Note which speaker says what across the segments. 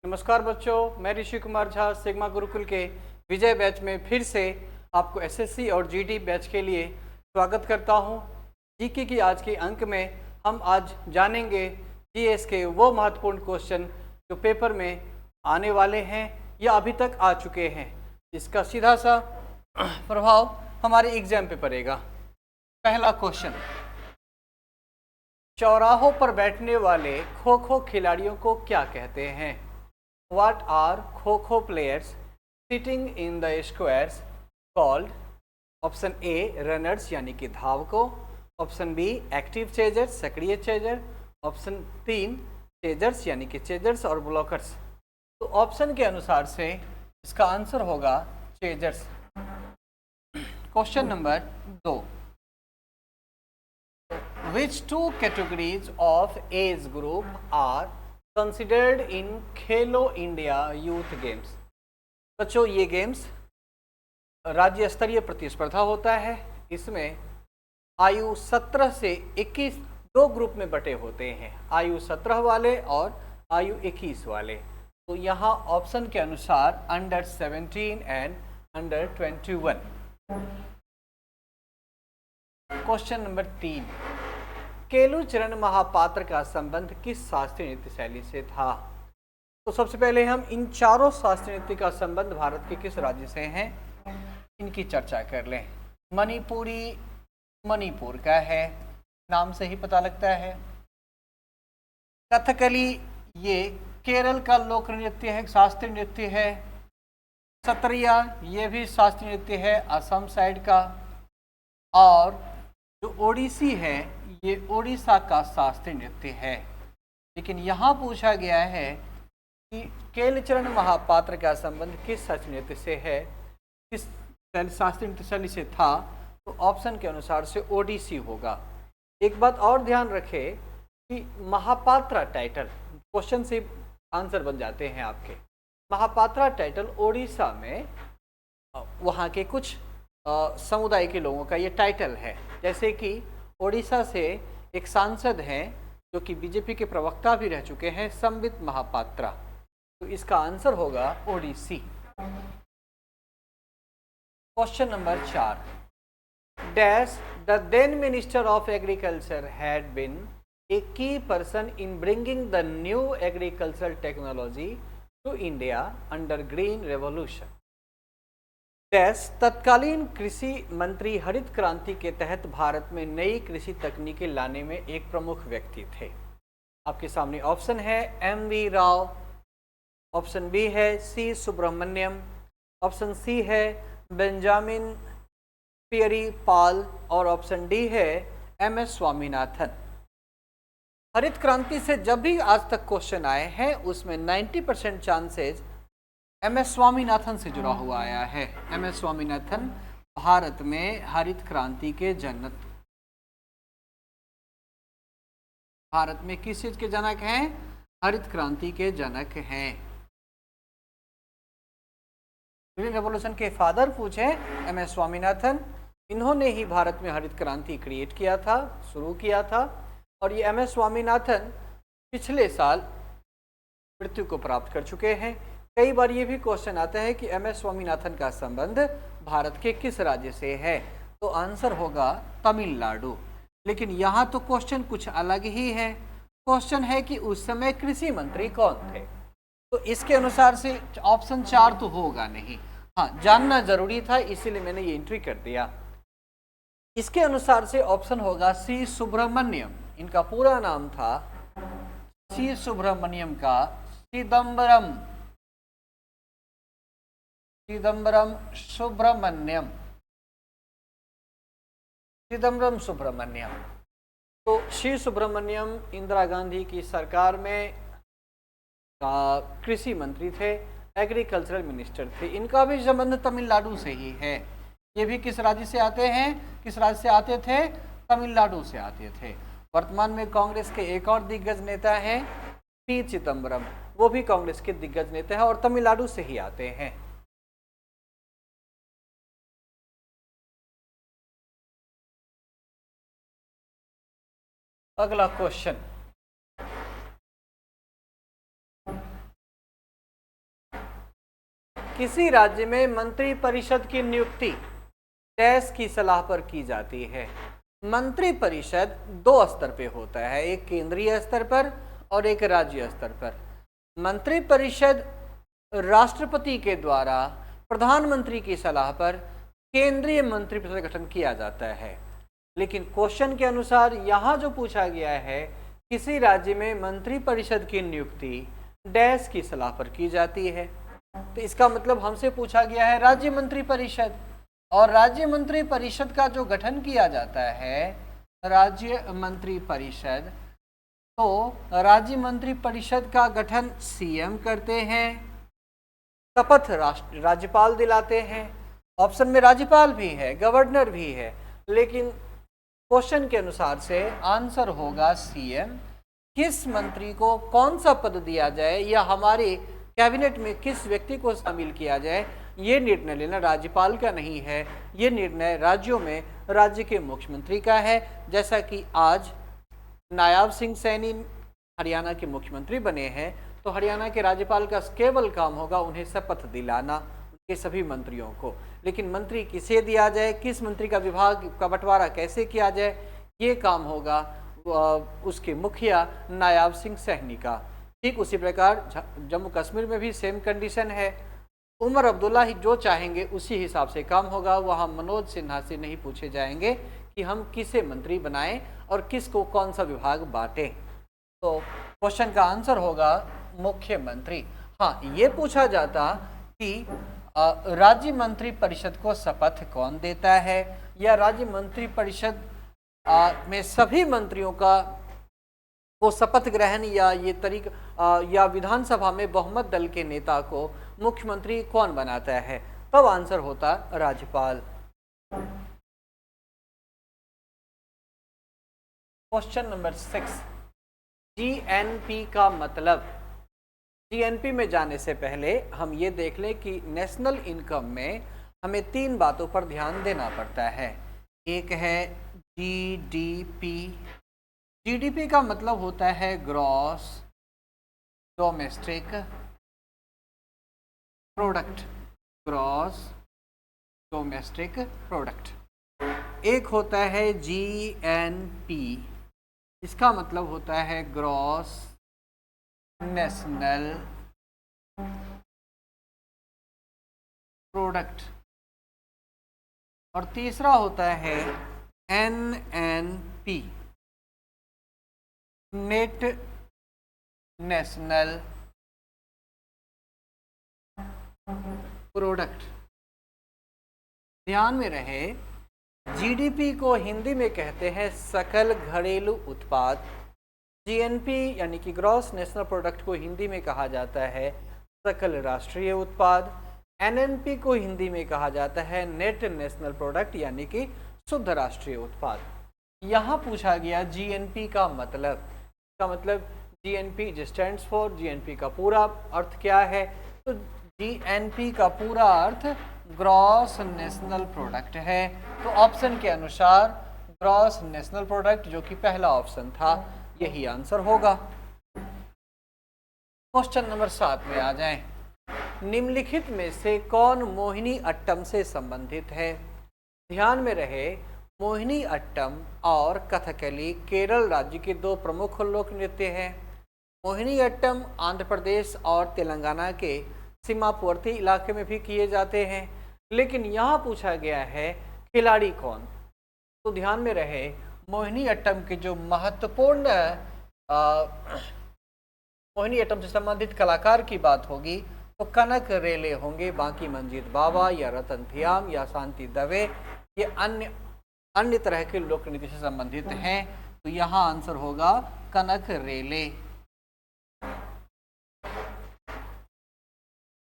Speaker 1: नमस्कार बच्चों, मैं ऋषि कुमार झा सिग्मा गुरुकुल के विजय बैच में फिर से आपको एसएससी और जीडी बैच के लिए स्वागत करता हूं। जीके की आज के अंक में हम आज जानेंगे जीएस के वो महत्वपूर्ण क्वेश्चन जो पेपर में आने वाले हैं या अभी तक आ चुके हैं। इसका सीधा सा प्रभाव हमारे एग्जाम पे पड़ेगा। पहला क्वेश्चन, चौराहों पर बैठने वाले खो खो खिलाड़ियों को क्या कहते हैं? What are Kho-Kho players sitting in the squares called? Option A runners यानी कि धावकों, ऑप्शन बी एक्टिव चेजर्स सक्रिय चेजर, ऑप्शन 3 चेजर्स यानी कि चेजर्स और ब्लॉकर्स। तो ऑप्शन के अनुसार से इसका आंसर होगा chasers. Question number 2, which two categories of age group are considered in Khelo India youth games? बच्चों, ये गेम्स राज्य स्तरीय प्रतिस्पर्धा होता है। इसमें आयु 17 से 21 दो ग्रुप में बटे होते हैं, आयु 17 वाले और आयु 21 वाले। तो यहाँ ऑप्शन के अनुसार under 17 and under 21। Question number 3, Kelucharan Mahapatra का संबंध किस शास्त्रीय नृत्य शैली से था? तो सबसे पहले हम इन चारों शास्त्रीय नृत्य का संबंध भारत के किस राज्य से हैं, इनकी चर्चा कर लें। मणिपुरी मणिपुर का है, नाम से ही पता लगता है। कथकली ये केरल का लोक नृत्य है, शास्त्रीय नृत्य है। सत्रिया ये भी शास्त्रीय नृत्य है, असम साइड का। और जो ओडिसी है ये ओडिशा का शास्त्रीय नृत्य है। लेकिन यहाँ पूछा गया है कि केलचरण महापात्र का संबंध किस शास्त्रीय नृत्य से है, किस शास्त्रीय नृत्य शैली से था? तो ऑप्शन के अनुसार से ओडिसी होगा। एक बात और ध्यान रखें कि महापात्रा टाइटल क्वेश्चन से आंसर बन जाते हैं आपके। महापात्रा टाइटल ओडिशा में वहाँ के कुछ समुदाय के लोगों का ये टाइटल है। जैसे कि ओडिशा से एक सांसद हैं जो कि बीजेपी के प्रवक्ता भी रह चुके हैं, संबित महापात्रा। तो इसका आंसर होगा Odissi. Question number 4, dash the then minister of agriculture had been a key person in bringing the new agricultural technology to India under green revolution. Dash तत्कालीन कृषि मंत्री हरित क्रांति के तहत भारत में नई कृषि तकनीकें लाने में एक प्रमुख व्यक्ति थे। आपके सामने ऑप्शन है एम.वी. राव, ऑप्शन बी है सी सुब्रमण्यम, ऑप्शन सी है बेंजामिन पियरी पाल और ऑप्शन डी है एम.एस. स्वामीनाथन। हरित क्रांति से जब भी आज तक क्वेश्चन आए हैं उसमें 90% चांसेस एम.एस. स्वामीनाथन से जुड़ा हुआ आया है। एम.एस. स्वामीनाथन भारत में हरित क्रांति के जनक, भारत में किस चीज के जनक हैं? हरित क्रांति के जनक हैं। ग्रीन रेवोल्यूशन के फादर पूछे एम.एस. स्वामीनाथन, इन्होंने ही भारत में हरित क्रांति क्रिएट किया था, शुरू किया था। और ये एम.एस. स्वामीनाथन पिछले साल मृत्यु को प्राप्त कर चुके हैं। कई बार ये भी क्वेश्चन आता है कि एम.एस. स्वामीनाथन का संबंध भारत के किस राज्य से है? तो आंसर होगा तमिलनाडु। लेकिन यहाँ तो क्वेश्चन कुछ अलग ही है। क्वेश्चन है कि उस समय कृषि मंत्री कौन थे? तो इसके अनुसार से ऑप्शन 4 तो होगा नहीं। हाँ, जानना जरूरी था इसीलिए मैंने ये एंट्री कर दिया। इसके अनुसार से ऑप्शन होगा सी सुब्रमण्यम। इनका पूरा नाम था सी सुब्रमण्यम का चिदम्बरम सुब्रमण्यम। तो श्री सुब्रमण्यम इंदिरा गांधी की सरकार में कृषि मंत्री थे, एग्रीकल्चरल मिनिस्टर थे। इनका भी संबंध तमिलनाडु से ही है। ये भी किस राज्य से आते हैं? किस राज्य से आते थे? तमिलनाडु से आते थे। वर्तमान में कांग्रेस के एक और दिग्गज नेता हैं पी चिदम्बरम, वो भी कांग्रेस के दिग्गज नेता हैं और तमिलनाडु से ही आते हैं। अगला क्वेश्चन, किसी राज्य में मंत्री परिषद की नियुक्ति डैश की सलाह पर की जाती है। मंत्री परिषद दो स्तर पे होता है, एक केंद्रीय स्तर पर और एक राज्य स्तर पर। मंत्री परिषद राष्ट्रपति के द्वारा प्रधानमंत्री की सलाह पर केंद्रीय मंत्रिपरिषद का गठन किया जाता है। लेकिन क्वेश्चन के अनुसार यहाँ जो पूछा गया है, किसी राज्य में मंत्री परिषद की नियुक्ति डैश की सलाह पर की जाती है, तो इसका मतलब हमसे पूछा गया है राज्य मंत्री परिषद। और राज्य मंत्री परिषद का जो गठन किया जाता है राज्य मंत्री परिषद, तो राज्य मंत्री परिषद का गठन सीएम करते हैं, शपथ राज्यपाल दिलाते हैं। ऑप्शन में राज्यपाल भी है, गवर्नर भी है, लेकिन क्वेश्चन के अनुसार से आंसर होगा सीएम। किस मंत्री को कौन सा पद दिया जाए या हमारे कैबिनेट में किस व्यक्ति को शामिल किया जाए, ये निर्णय लेना राज्यपाल का नहीं है, ये निर्णय राज्यों में राज्य के मुख्यमंत्री का है। जैसा कि आज नायाब सिंह सैनी हरियाणा के मुख्यमंत्री बने हैं, तो हरियाणा के राज्यपाल का केवल काम होगा उन्हें शपथ दिलाना, उनके सभी मंत्रियों को। लेकिन मंत्री किसे दिया जाए, किस मंत्री का विभाग का बंटवारा कैसे किया जाए, ये काम होगा उसके मुखिया नायाब सिंह सैनी का। ठीक उसी प्रकार जम्मू कश्मीर में भी सेम कंडीशन है। उमर अब्दुल्ला ही जो चाहेंगे उसी हिसाब से काम होगा। वहाँ मनोज सिन्हा से नहीं पूछे जाएंगे कि हम किसे मंत्री बनाएं और किसको कौन सा विभाग बांटें। तो क्वेश्चन का आंसर होगा मुख्यमंत्री। हाँ, ये पूछा जाता कि राज्य मंत्री परिषद को शपथ कौन देता है, या राज्य मंत्री परिषद में सभी मंत्रियों को शपथ ग्रहण या ये तरीका या विधानसभा में बहुमत दल के नेता को मुख्यमंत्री कौन बनाता है, तब आंसर होता राज्यपाल। क्वेश्चन नंबर 6, जीएनपी का मतलब। जीएनपी में जाने से पहले हम ये देख लें कि नेशनल इनकम में हमें 3 बातों पर ध्यान देना पड़ता है। एक है जीडीपी। जीडीपी का मतलब होता है gross domestic product, gross domestic product. एक होता है जीएनपी, इसका मतलब होता है ग्रॉस नेशनल प्रोडक्ट। और तीसरा होता है एनएनपी, नेट नेशनल प्रोडक्ट। ध्यान में रहे, जीडीपी को हिंदी में कहते हैं सकल घरेलू उत्पाद। जीएनपी यानी कि ग्रॉस नेशनल प्रोडक्ट को हिंदी में कहा जाता है सकल राष्ट्रीय उत्पाद। एनएनपी को हिंदी में कहा जाता है नेट नेशनल प्रोडक्ट यानी कि शुद्ध राष्ट्रीय उत्पाद। यहाँ पूछा गया जीएनपी का मतलब। का मतलब जीएनपी स्टैंड्स फॉर, जीएनपी का पूरा अर्थ क्या है, तो जीएनपी का पूरा अर्थ ग्रॉस नेशनल प्रोडक्ट है। तो ऑप्शन के अनुसार ग्रॉस नेशनल प्रोडक्ट, जो कि पहला ऑप्शन था, यही आंसर होगा। क्वेश्चन नंबर 7 में आ जाएं। निम्नलिखित में से कौन मोहिनी अट्टम से संबंधित है? ध्यान में रहे, मोहिनी अट्टम और कथकली केरल राज्य के 2 प्रमुख लोक नृत्य हैं। मोहिनी अट्टम आंध्र प्रदेश और तेलंगाना के सीमावर्ती इलाके में भी किए जाते हैं, लेकिन यहाँ पूछा गया है खिलाड़ी कौन। तो ध्यान में रहे, मोहिनी अट्टम के जो महत्वपूर्ण मोहिनी अट्टम से संबंधित कलाकार की बात होगी तो कनक रेले होंगे, बाकी मंजीत बाबा या रतन थियाम या शांति दवे, ये अन्य तरह के लोक नृत्य से संबंधित हैं। तो यहाँ आंसर होगा कनक रेले।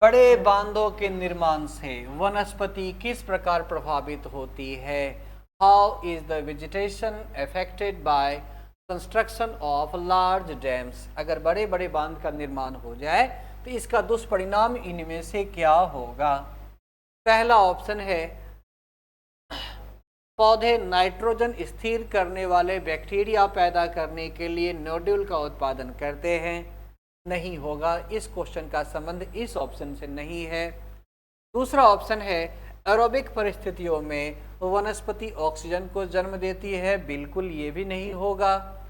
Speaker 1: बड़े बांधों के निर्माण से वनस्पति किस प्रकार प्रभावित होती है? How is the vegetation affected by construction of large dams? अगर बड़े बड़े बांध का निर्माण हो जाए तो इसका दुष्परिणाम इनमें से क्या होगा? पहला ऑप्शन है, पौधे नाइट्रोजन स्थिर करने वाले बैक्टीरिया पैदा करने के लिए नोड्यूल का उत्पादन करते हैं। नहीं होगा, इस क्वेश्चन का संबंध इस ऑप्शन से नहीं है। दूसरा ऑप्शन है एरोबिक परिस्थितियों में वनस्पति ऑक्सीजन को जन्म देती है, बिल्कुल ये भी नहीं होगा।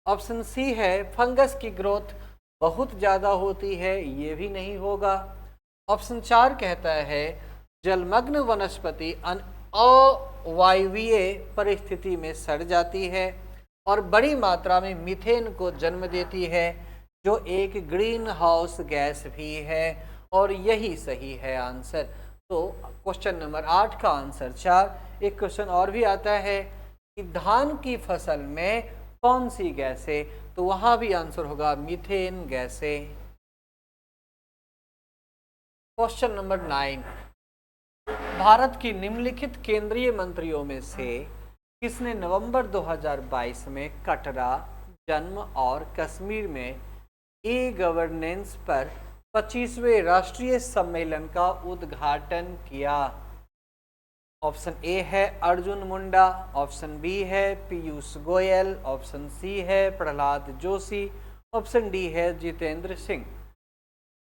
Speaker 1: ऑप्शन सी है फंगस की ग्रोथ बहुत ज़्यादा होती है, ये भी नहीं होगा। ऑप्शन 4 कहता है जलमग्न वनस्पति अवायवीय परिस्थिति में सड़ जाती है और बड़ी मात्रा में मीथेन को जन्म देती है, जो एक ग्रीन हाउस गैस भी है, और यही सही है आंसर। तो क्वेश्चन नंबर 8 का आंसर 4। एक क्वेश्चन और भी आता है कि धान की फसल में कौन सी गैसें, तो वहां भी आंसर होगा मीथेन गैसें। क्वेश्चन नंबर 9, भारत की निम्नलिखित केंद्रीय मंत्रियों में से किसने नवंबर 2022 में कटरा, जन्म और कश्मीर में ई गवर्नेंस पर 25वें राष्ट्रीय सम्मेलन का उद्घाटन किया? ऑप्शन ए है अर्जुन मुंडा, ऑप्शन बी है पीयूष गोयल, ऑप्शन सी है प्रहलाद जोशी, ऑप्शन डी है जितेंद्र सिंह।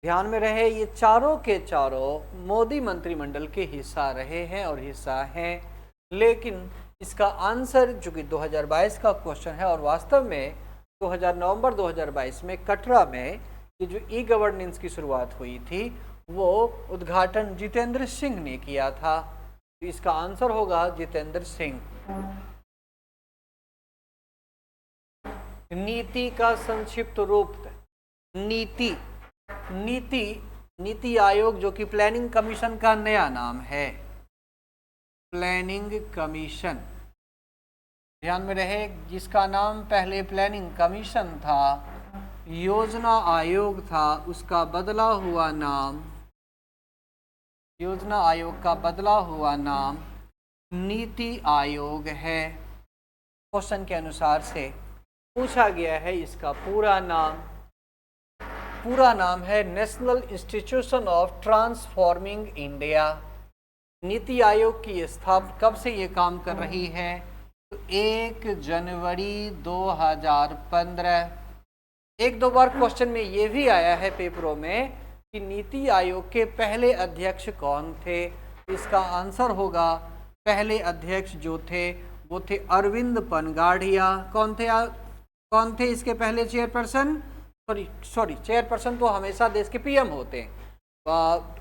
Speaker 1: ध्यान में रहे ये चारों के चारों मोदी मंत्रिमंडल के हिस्सा रहे हैं और हिस्सा हैं, लेकिन इसका आंसर जो कि 2022 का क्वेश्चन है और वास्तव में नवंबर 2022 में कटरा में ये जो ई गवर्नेंस की शुरुआत हुई थी वो उद्घाटन जितेंद्र सिंह ने किया था। तो इसका आंसर होगा जितेंद्र सिंह। नीति का संक्षिप्त रूप नीति आयोग, जो कि प्लानिंग कमीशन का नया नाम है, प्लानिंग कमीशन। ध्यान में रहे जिसका नाम पहले प्लानिंग कमीशन था, योजना आयोग था, उसका बदला हुआ नाम, योजना आयोग का बदला हुआ नाम नीति आयोग है। क्वेश्चन के अनुसार से पूछा गया है इसका पूरा नाम है national institution of transforming India. NITI Aayog की स्थापना कब से ये काम कर रही है? तो 1 जनवरी 2015। एक दो बार क्वेश्चन में ये भी आया है पेपरों में कि नीति आयोग के पहले अध्यक्ष कौन थे। इसका आंसर होगा पहले अध्यक्ष जो थे वो थे अरविंद पनगाड़िया। कौन थे इसके पहले चेयरपर्सन? चेयरपर्सन तो हमेशा देश के पीएम होते हैं।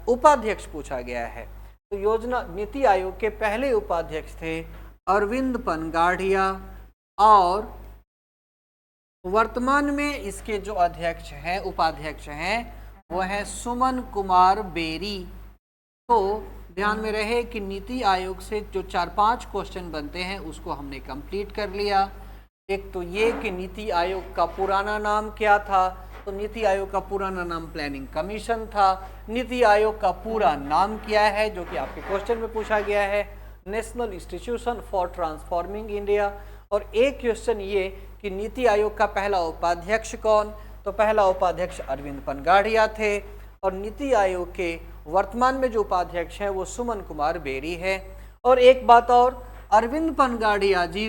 Speaker 1: उपाध्यक्ष पूछा गया है तो नीति आयोग के पहले उपाध्यक्ष थे अरविंद पनगाड़िया, और वर्तमान में इसके जो उपाध्यक्ष हैं वो हैं सुमन कुमार बेरी। तो ध्यान में रहे कि नीति आयोग से जो 4-5 क्वेश्चन बनते हैं उसको हमने कंप्लीट कर लिया। एक तो ये कि नीति आयोग का पुराना नाम क्या था, तो नीति आयोग का पुराना नाम प्लानिंग कमीशन था। नीति आयोग का पूरा नाम क्या है जो कि आपके क्वेश्चन में पूछा गया है, national institution for transforming India. और एक क्वेश्चन ये कि नीति आयोग का पहला उपाध्यक्ष कौन, तो पहला उपाध्यक्ष अरविंद पनगाड़िया थे, और नीति आयोग के वर्तमान में जो उपाध्यक्ष हैं वो सुमन कुमार बेरी है। और एक बात और, अरविंद पनगाड़िया जी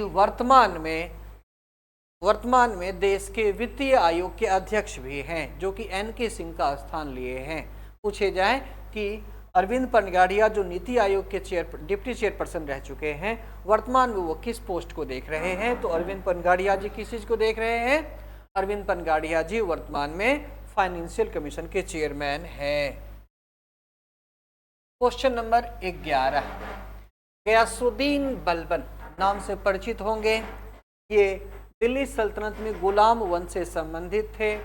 Speaker 1: वर्तमान में देश के वित्तीय आयोग के अध्यक्ष भी हैं, जो कि एन.के. सिंह का स्थान लिए हैं। पूछे जाए कि अरविंद पनगाड़िया जो नीति आयोग के डिप्टी चेयरपर्सन रह चुके हैं, वर्तमान में वो किस पोस्ट को देख रहे हैं, तो अरविंद पनगाड़िया जी किस चीज को देख रहे हैं? अरविंद पनगाड़िया जी वर्तमान में फाइनेंशियल कमीशन के चेयरमैन हैं। क्वेश्चन नंबर 11, गयासुद्दीन बलबन नाम से परिचित होंगे। ये दिल्ली सल्तनत में गुलाम वंश से संबंधित थे।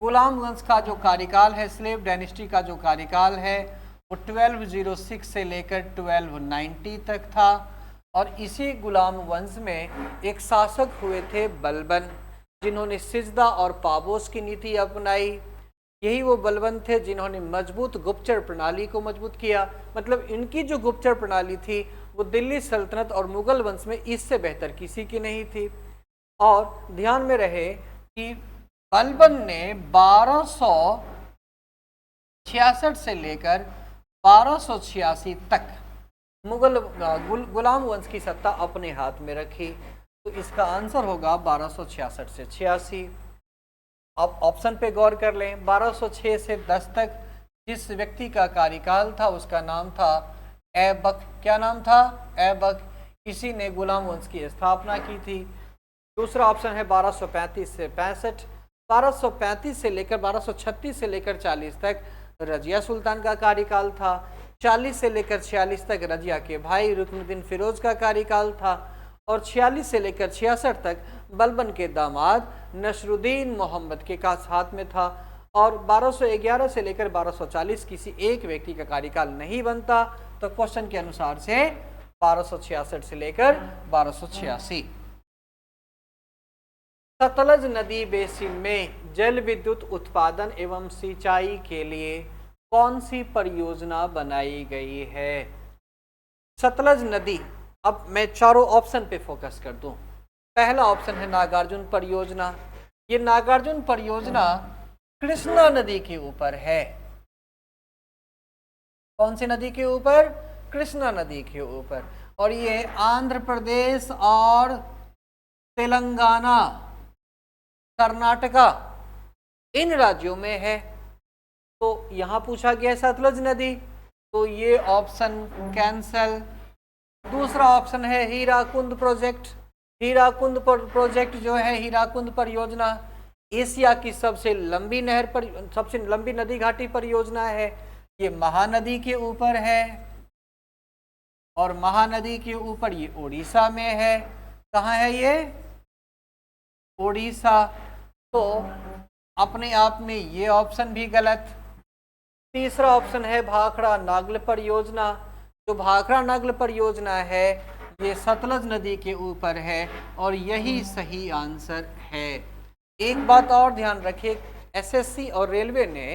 Speaker 1: गुलाम वंश का जो कार्यकाल है, स्लेव डायनेस्टी का जो कार्यकाल है, वो 1206 से लेकर 1290 तक था। और इसी गुलाम वंश में एक शासक हुए थे बलबन, जिन्होंने सिजदा और पाबोस की नीति अपनाई। यही वो बलबन थे जिन्होंने मजबूत गुप्तचर प्रणाली को मजबूत किया। मतलब इनकी जो गुप्तचर प्रणाली थी वो दिल्ली सल्तनत और मुगल वंश में इससे बेहतर किसी की नहीं थी। और ध्यान में रहे कि बलबन ने 1266 से लेकर 1286 तक गुलाम वंश की सत्ता अपने हाथ में रखी। तो इसका आंसर होगा 1266 से 86। अब ऑप्शन पे गौर कर लें, 1206 से 10 तक जिस व्यक्ति का कार्यकाल था उसका नाम था ऐबक। क्या नाम था? ऐबक। इसी ने गुलाम वंश की स्थापना की थी। दूसरा ऑप्शन है 1235 से 65। 1235 से लेकर 1236 से लेकर 40 तक रजिया सुल्तान का कार्यकाल था। 40 से लेकर 46 तक रजिया के भाई रुकनुद्दीन फिरोज का कार्यकाल था। और 46 से लेकर 66 तक बलबन के दामाद नसरुद्दीन मोहम्मद के का साथ में था। और 1211 से लेकर 1240 किसी एक व्यक्ति का कार्यकाल नहीं बनता। तो क्वेश्चन के अनुसार से 1266 से लेकर 1286। सतलज नदी बेसिन में जल विद्युत उत्पादन एवं सिंचाई के लिए कौन सी परियोजना बनाई गई है? सतलज नदी, अब मैं चारों ऑप्शन पे फोकस कर दूं। पहला ऑप्शन है नागार्जुन परियोजना। ये नागार्जुन परियोजना कृष्णा नदी के ऊपर है। कौन सी नदी के ऊपर? कृष्णा नदी के ऊपर। और ये आंध्र प्रदेश और तेलंगाना, कर्नाटका, इन राज्यों में है। तो यहां पूछा गया सतलज नदी, तो ये ऑप्शन कैंसल। दूसरा ऑप्शन है हीराकुंड प्रोजेक्ट। हीराकुंड प्रोजेक्ट जो है, हीराकुंद परियोजना एशिया की सबसे लंबी सबसे लंबी नदी घाटी परियोजना है। ये महानदी के ऊपर है और महानदी के ऊपर ये उड़ीसा में है। कहाँ है ये? उड़ीसा। तो अपने आप में ये ऑप्शन भी गलत। तीसरा ऑप्शन है भाखड़ा नागल परियोजना। जो भाखड़ा नागल परियोजना है ये सतलज नदी के ऊपर है और यही सही आंसर है। एक बात और ध्यान रखिए, एसएससी और रेलवे ने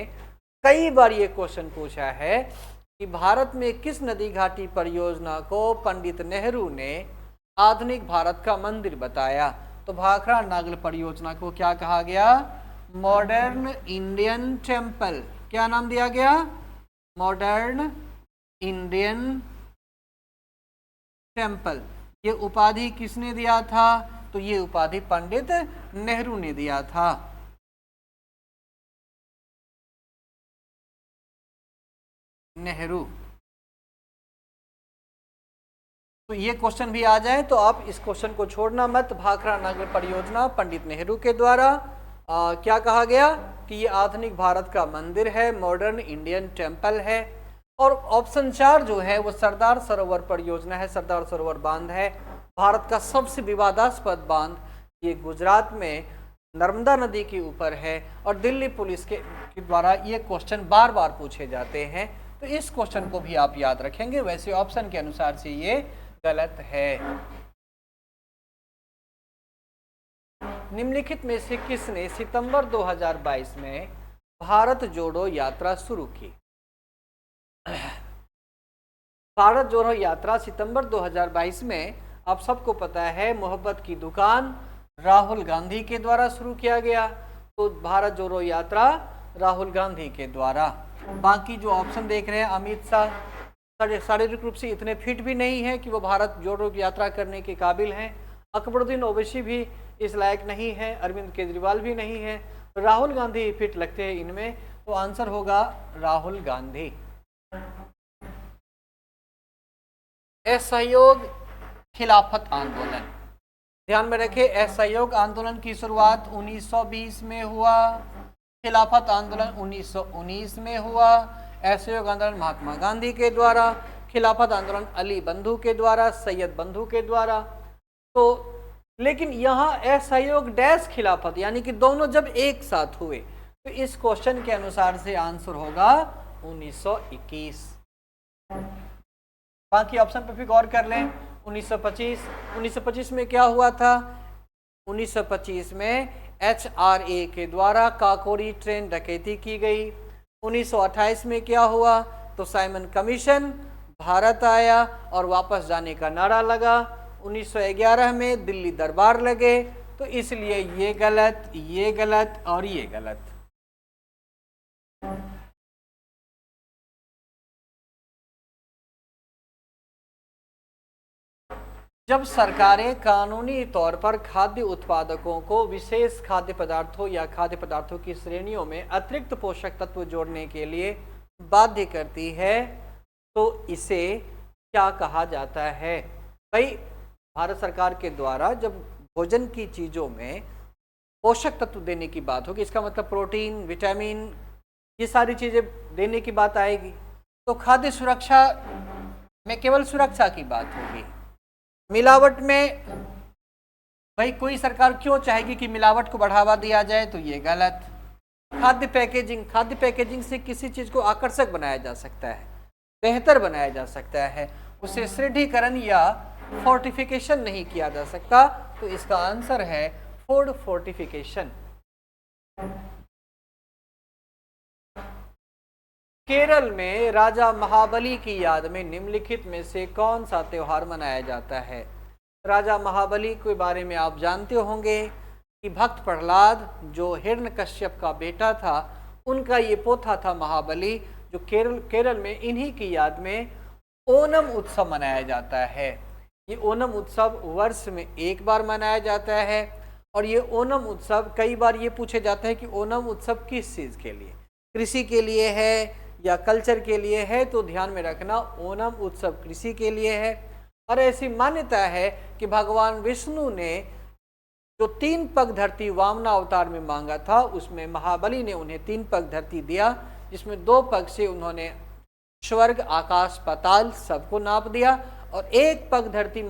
Speaker 1: कई बार ये क्वेश्चन पूछा है कि भारत में किस नदी घाटी परियोजना को पंडित नेहरू ने आधुनिक भारत का मंदिर बताया? तो भाखड़ा नागल परियोजना को क्या कहा गया? Modern Indian temple. क्या नाम दिया गया? Modern Indian temple. ये उपाधि किसने दिया था? तो ये उपाधि पंडित नेहरू ने दिया था। नेहरू। तो ये क्वेश्चन भी आ जाए तो आप इस क्वेश्चन को छोड़ना मत। भाखड़ा नागल परियोजना पंडित नेहरू के द्वारा क्या कहा गया कि ये आधुनिक भारत का मंदिर है, मॉडर्न इंडियन टेम्पल है। और ऑप्शन 4 जो है वो सरदार सरोवर परियोजना है, सरदार सरोवर बांध है। भारत का सबसे विवादास्पद बांध ये गुजरात में नर्मदा नदी के ऊपर है और दिल्ली पुलिस के द्वारा ये क्वेश्चन बार बार पूछे जाते हैं। तो इस क्वेश्चन को भी आप याद रखेंगे। वैसे ऑप्शन के अनुसार से ये गलत है। निम्नलिखित में से किसने सितंबर 2022 में भारत जोड़ो यात्रा शुरू की? भारत जोड़ो यात्रा सितंबर 2022 में आप सबको पता है मोहब्बत की दुकान राहुल गांधी के द्वारा शुरू किया गया। तो भारत जोड़ो यात्रा राहुल गांधी के द्वारा। बाकी जो ऑप्शन देख रहे हैं, अमित शाह शारीरिक रूप से इतने फिट भी नहीं है कि वो भारत जोड़ो यात्रा करने के काबिल हैं। अकबरुद्दीन ओवैसी भी इस लायक नहीं है, अरविंद केजरीवाल भी नहीं है। राहुल गांधी फिट लगते हैं इनमें। तो आंसर होगा राहुल गांधी। असहयोग खिलाफत आंदोलन, ध्यान में रखें, असहयोग आंदोलन की शुरुआत 1920 में हुआ, खिलाफत आंदोलन 1919 में हुआ। असहयोग आंदोलन महात्मा गांधी के द्वारा, खिलाफत आंदोलन अली बंधु के द्वारा, सैयद बंधु के द्वारा। तो लेकिन यहाँ असहयोग डैश खिलाफत यानी कि दोनों जब एक साथ हुए तो इस क्वेश्चन के अनुसार से आंसर होगा 1921। बाकी ऑप्शन पर भी गौर कर लें। 1925 में क्या हुआ था? 1925 में HRA के द्वारा काकोरी ट्रेन डकैती की गई। 1928 में क्या हुआ? तो साइमन कमीशन भारत आया और वापस जाने का नारा लगा। 1911 में दिल्ली दरबार लगे। तो इसलिए ये गलत, ये गलत और ये गलत। जब सरकारें कानूनी तौर पर खाद्य उत्पादकों को विशेष खाद्य पदार्थों या खाद्य पदार्थों की श्रेणियों में अतिरिक्त पोषक तत्व जोड़ने के लिए बाध्य करती है तो इसे क्या कहा जाता है? भाई, भारत सरकार के द्वारा जब भोजन की चीज़ों में पोषक तत्व देने की बात होगी, इसका मतलब प्रोटीन, विटामिन, ये सारी चीज़ें देने की बात आएगी, तो खाद्य सुरक्षा में केवल सुरक्षा की बात होगी। मिलावट में भाई कोई सरकार क्यों चाहेगी कि मिलावट को बढ़ावा दिया जाए? तो ये गलत। खाद्य पैकेजिंग से किसी चीज़ को आकर्षक बनाया जा सकता है, बेहतर बनाया जा सकता है, उसे सुदृढ़ीकरण या फोर्टिफिकेशन नहीं किया जा सकता। तो इसका आंसर है फूड फोर्टिफिकेशन। केरल में राजा महाबली की याद में निम्नलिखित में से कौन सा त्योहार मनाया जाता है? राजा महाबली के बारे में आप जानते होंगे कि भक्त प्रहलाद जो हिरण्यकश्यप का बेटा था, उनका ये पोता था महाबली, जो केरल में इन्हीं की याद में ओणम उत्सव मनाया जाता है। ये ओणम उत्सव वर्ष में एक बार मनाया जाता है और ये ओणम उत्सव कई बार ये पूछे जाता है कि ओणम उत्सव किस चीज़ के लिए, कृषि के लिए है या कल्चर के लिए है? तो ध्यान में रखना, ओणम उत्सव कृषि के लिए है। और ऐसी मान्यता है कि भगवान विष्णु ने जो 3 पग धरती वामना अवतार में मांगा था, उसमें महाबली ने उन्हें 3 पग धरती दिया, जिसमें 2 पग से उन्होंने स्वर्ग, आकाश, पाताल सबको नाप दिया और 1 पग धरती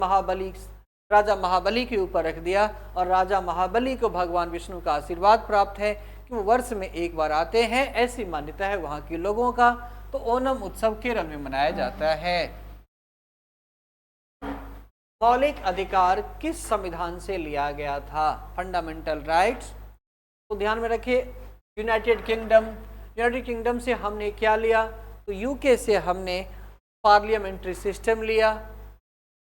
Speaker 1: राजा महाबली के ऊपर रख दिया। और राजा महाबली को भगवान विष्णु का आशीर्वाद प्राप्त है कि वो वर्ष में एक बार आते हैं, ऐसी मान्यता है वहाँ के लोगों का। तो ओणम उत्सव केरल में मनाया जाता है। मौलिक अधिकार किस संविधान से लिया गया था? Fundamental rights. तो ध्यान में रखिए, यूनाइटेड किंगडम से हमने क्या लिया? तो यूके से हमने पार्लियामेंट्री सिस्टम लिया।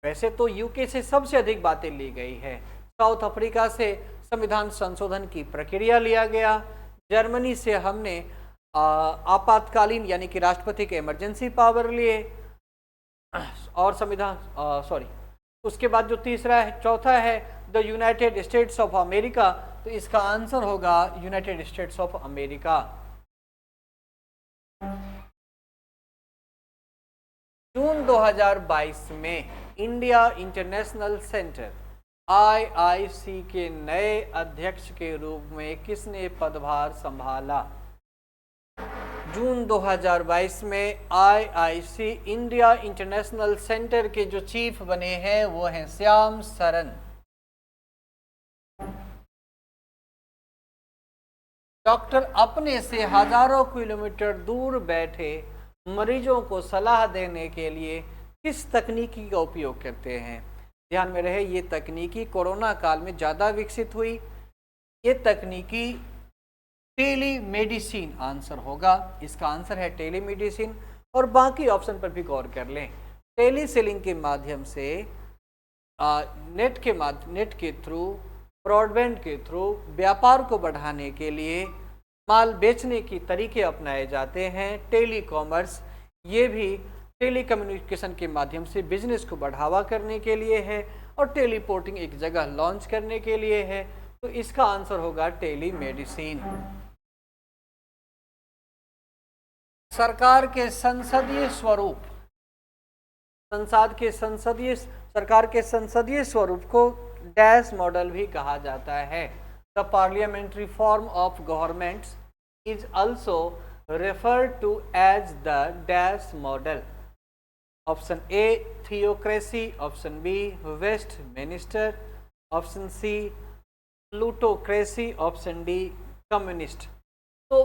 Speaker 1: वैसे तो यूके से सबसे अधिक बातें ली गई है। साउथ अफ्रीका से संविधान संशोधन की प्रक्रिया लिया गया। जर्मनी से हमने आपातकालीन यानी कि राष्ट्रपति के इमरजेंसी पावर लिए और उसके बाद जो चौथा है the United states of America. तो इसका आंसर होगा यूनाइटेड स्टेट्स ऑफ अमेरिका। जून 2022 में इंडिया इंटरनेशनल सेंटर IIC के नए अध्यक्ष के रूप में किसने पदभार संभाला? जून 2022 में IIC इंडिया इंटरनेशनल सेंटर के जो चीफ बने हैं वो हैं श्याम सरन। डॉक्टर अपने से हजारों किलोमीटर दूर बैठे मरीजों को सलाह देने के लिए किस तकनीकी का उपयोग करते हैं? ध्यान में रहे, ये तकनीकी कोरोना काल में ज़्यादा विकसित हुई। ये तकनीकी टेलीमेडिसिन आंसर होगा। इसका आंसर है टेलीमेडिसिन। और बाकी ऑप्शन पर भी गौर कर लें। टेलीसेलिंग के माध्यम से नेट के थ्रू, ब्रॉडबैंड के थ्रू व्यापार को बढ़ाने के लिए माल बेचने की तरीके अपनाए जाते हैं। टेलीकॉमर्स, ये भी टेलीकम्युनिकेशन के माध्यम से बिजनेस को बढ़ावा करने के लिए है। और टेलीपोर्टिंग एक जगह लॉन्च करने के लिए है। तो इसका आंसर होगा टेलीमेडिसिन। सरकार के संसदीय स्वरूप को डैश मॉडल भी कहा जाता है। The parliamentary form of government is also referred to as the dash model. Option A theocracy, option B Westminster, option C plutocracy, option D communist. तो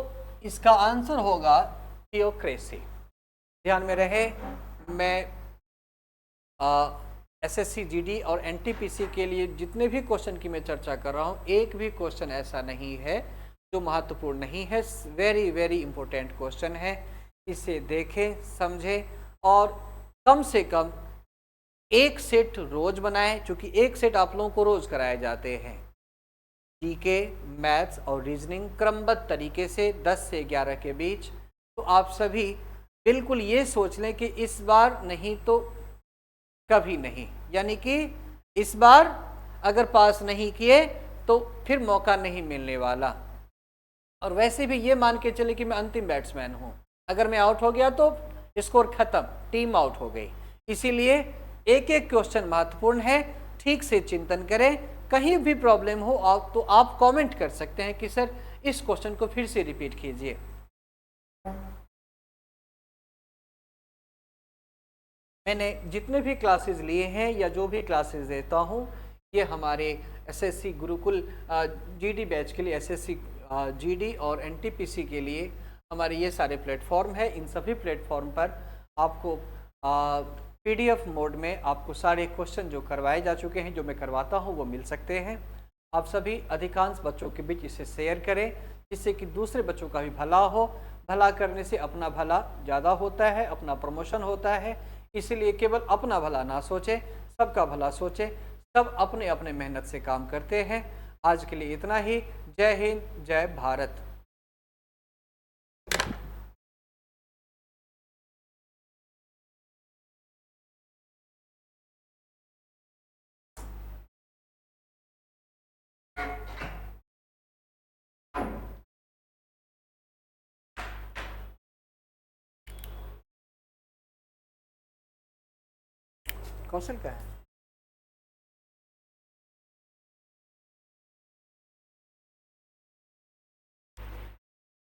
Speaker 1: इसका आंसर होगा थियोक्रेसी। ध्यान में रहे, मैं SSC GD और NTPC के लिए जितने भी क्वेश्चन की मैं चर्चा कर रहा हूँ, एक भी क्वेश्चन ऐसा नहीं है जो महत्वपूर्ण नहीं है। वेरी वेरी इंपॉर्टेंट क्वेश्चन है। इसे देखें, समझें और कम से कम एक सेट रोज बनाएं, क्योंकि एक सेट आप लोगों को रोज कराए जाते हैं। जीके, मैथ्स और रीजनिंग क्रमबद्ध तरीके से 10 से 11 के बीच। तो आप सभी बिल्कुल ये सोच लें कि इस बार नहीं तो कभी नहीं, यानी कि इस बार अगर पास नहीं किए तो फिर मौका नहीं मिलने वाला। और वैसे भी ये मान के चले कि मैं अंतिम बैट्समैन हूँ, अगर मैं आउट हो गया तो स्कोर खत्म, टीम आउट हो गई। इसीलिए एक एक क्वेश्चन महत्वपूर्ण है, ठीक से चिंतन करें। कहीं भी प्रॉब्लम हो तो आप कमेंट कर सकते हैं कि सर इस क्वेश्चन को फिर से रिपीट कीजिए। मैंने जितने भी क्लासेस लिए हैं या जो भी क्लासेस देता हूं, ये हमारे एसएससी गुरुकुल जीडी बैच के लिए, एसएससी जीडी और एनटीपीसी के लिए हमारे ये सारे प्लेटफॉर्म है। इन सभी प्लेटफॉर्म पर आपको पीडीएफ मोड में आपको सारे क्वेश्चन जो करवाए जा चुके हैं, जो मैं करवाता हूं, वो मिल सकते हैं। आप सभी अधिकांश बच्चों के बीच इसे शेयर करें, जिससे कि दूसरे बच्चों का भी भला हो। भला करने से अपना भला ज़्यादा होता है, अपना प्रमोशन होता है। इसलिए केवल अपना भला ना सोचें, सबका भला सोचें। सब अपने अपने मेहनत से काम करते हैं। आज के लिए इतना ही। जय हिंद, जय भारत। कौशल का है।